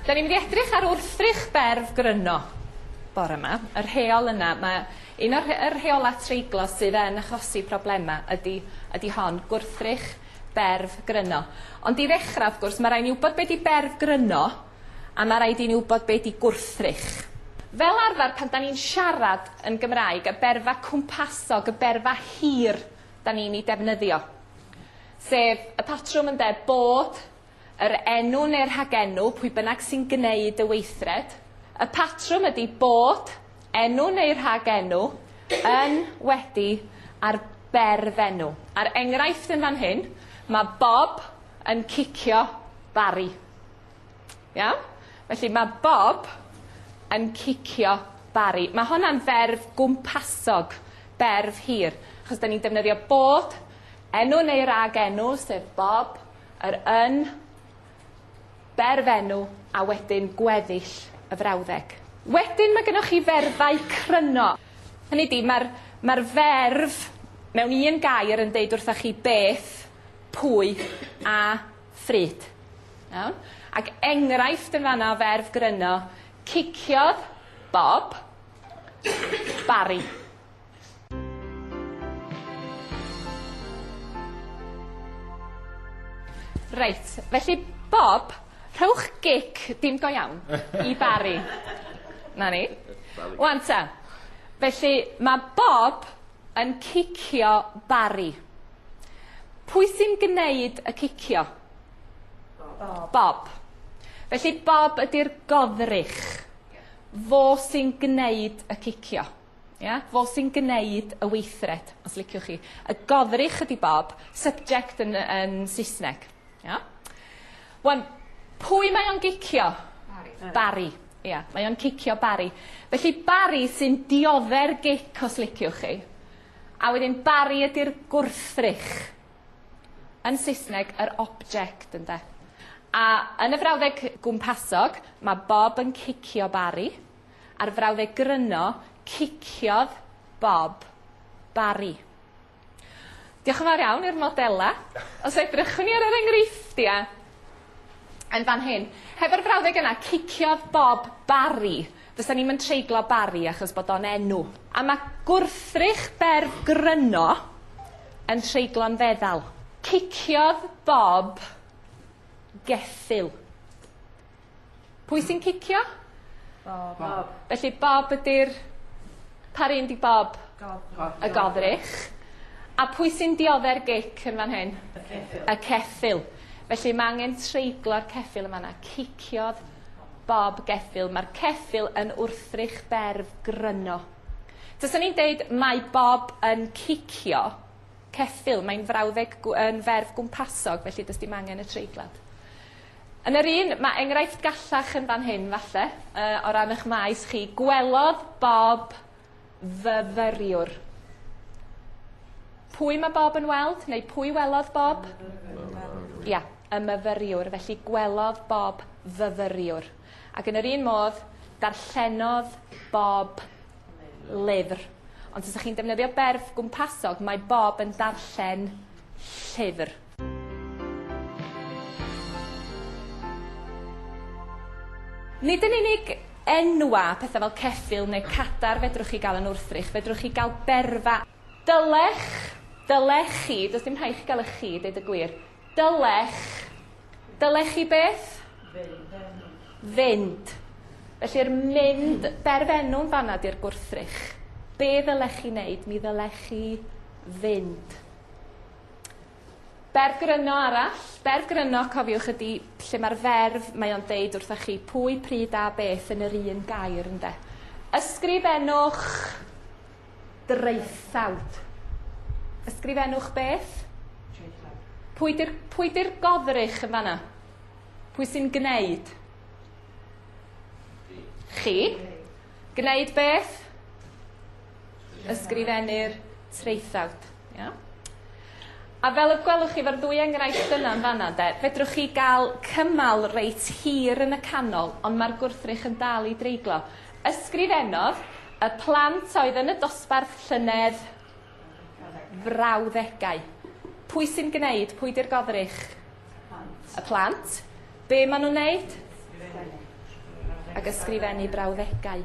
Da ni'n mynd i edrych ar wrthrych berf gryno bore yma. Yr rheol yna, un o'r rheolau treiglo sydd yn achosi problema ydy hon, gwrthrych berf gryno. Ond i ddechrau, wrth gwrs, mae rhaid ni wybod beth i berf gryno a mae rhaid i ni wybod beth i gwrthrych. Fel arfer, pan da ni'n siarad yn Gymraeg, y berfa cwmpasog, y berfa hir da ni'n ei defnyddio. Sef y patrwm yn dweud bod, yr enw neu'r rhagenw, pwy bynnag sy'n gwneud y weithred. Y patrwm ydy bod, enw neu'r rhagenw, yn wedi ar berfenw. A'r enghraifft yn fan hyn, mae Bob yn cicio Barry. Iawn? Felly mae Bob yn cicio Barry. Mae hwnna'n ferf gwmpasog, berf hir. Achos da ni'n defnyddio bod, enw neu ragenw, sef Bob, yr yn, berfenw, a wedyn gweddill y frawddeg. Wedyn mae gennych chi ferfau cryno. Hynny ydi, mae'r ferf mewn un gair yn deud wrthych chi beth, pwy a phryd. Iawn? Ac enghraifft yn fanna o ferf gryno, ciciodd Bob Barry. Reit, felly Bob, rhowch gic dim go iawn i Barry. Na ni. Wan ta. Felly mae Bob yn cicio Barry. Pwy sy'n gwneud y cicio? Bob. Felly Bob ydy'r goddrych. Fo sy'n gwneud y cicio. Yeah? Fo sy'n gwneud y weithred, os liciwch chi. Y goddrych ydy Bob, subject yn Saesneg. Yeah? Wan, pwy mae o'n gicio? Barry. Ia, mae o'n cicio Barry. Felly Barry sy'n diodde'r gic os liciwch chi. A wedyn Barry ydy'r gwrthrych. Yn Saesneg, yr object ynde. A yn y frawddeg gwmpasog, mae Bob yn cicio Barry. A'r frawddeg gryno, ciciodd Bob Barry. Diolch yn fawr iawn i'r modela. Os edrychwn ni ar yr enghreifftiau yn fan hyn. Hefo'r frawddeg yna, ciciodd Bob Barry. Fysa ni'n mynd treiglo Barry achos bod o'n enw. A mae gwrthrych berf gryno yn treiglo'n feddal. Ciciodd Bob geffyl. Pwy sy'n cicio? Bob. Felly Bob ydy'r... Pa un di Bob? Y goddrych. A pwy sy'n diodde'r gic yn fan hyn? Y ceffyl. Felly mae angen treiglo'r ceffyl yma yna. Ciciodd Bob geffyl. Mae'r ceffyl yn wrthrych berf gryno. Tysyn ni'n deud mae Bob yn cicio ceffyl. Mae'n frawddeg yn ferf gwmpasog, felly dys dim angen y treiglad. Yn yr un, mae enghraifft gallach yn fan hyn, falle, o ran eich maes chi. Gwelodd Bob fyfyriwr. Pwy mae Bob yn weld? Neu pwy welodd Bob? Ia, y myfyriwr. Felly gwelodd Bob fyfyriwr. Ac yn yr un modd, darllenodd Bob lyfr. Ond os ydych chi'n defnyddio berf gwmpasog, mae Bob yn darllen llyfr. Nid yn unig enwa pethau fel ceffyl neu cadar fedrwch chi gael yn wrthrych, fedrwch chi gael berfa. Dylech chi, does dim rhaid chi gael y chi, deud y gwir. Dylech chi beth? Fynd. Felly'r mynd, berfenw'n fanna di'r gwrthrych. Be ddylech chi wneud? Mi ddylech chi fynd. Berf gryno arall. Berf gryno, cofiwch, ydy lle mae'r ferf, mae o'n deud wrthych chi pwy, pryd a beth yn yr un gair, ynde. Ysgrifennwch dreithawd. Ysgrifennwch beth? Pwy di'r goddrych yn fanna? Pwy sy'n gwneud? Chi. Gwneud beth? Ysgrifennu'r treithawd. Ia? A fel y gwelwch chi, fe'r ddwy enghraifft yna yn fanna, fedrwch chi gael cymal reit hir yn y canol, ond mae'r gwrthrych yn dal i dreiglo. Ysgrifennodd y plant oedd yn y dosbarth llynedd frawddegau. Pwy sy'n gwneud? Pwy di'r goddrych? Y plant. Be maen nhw'n wneud? ac ysgrifennu brawddegau.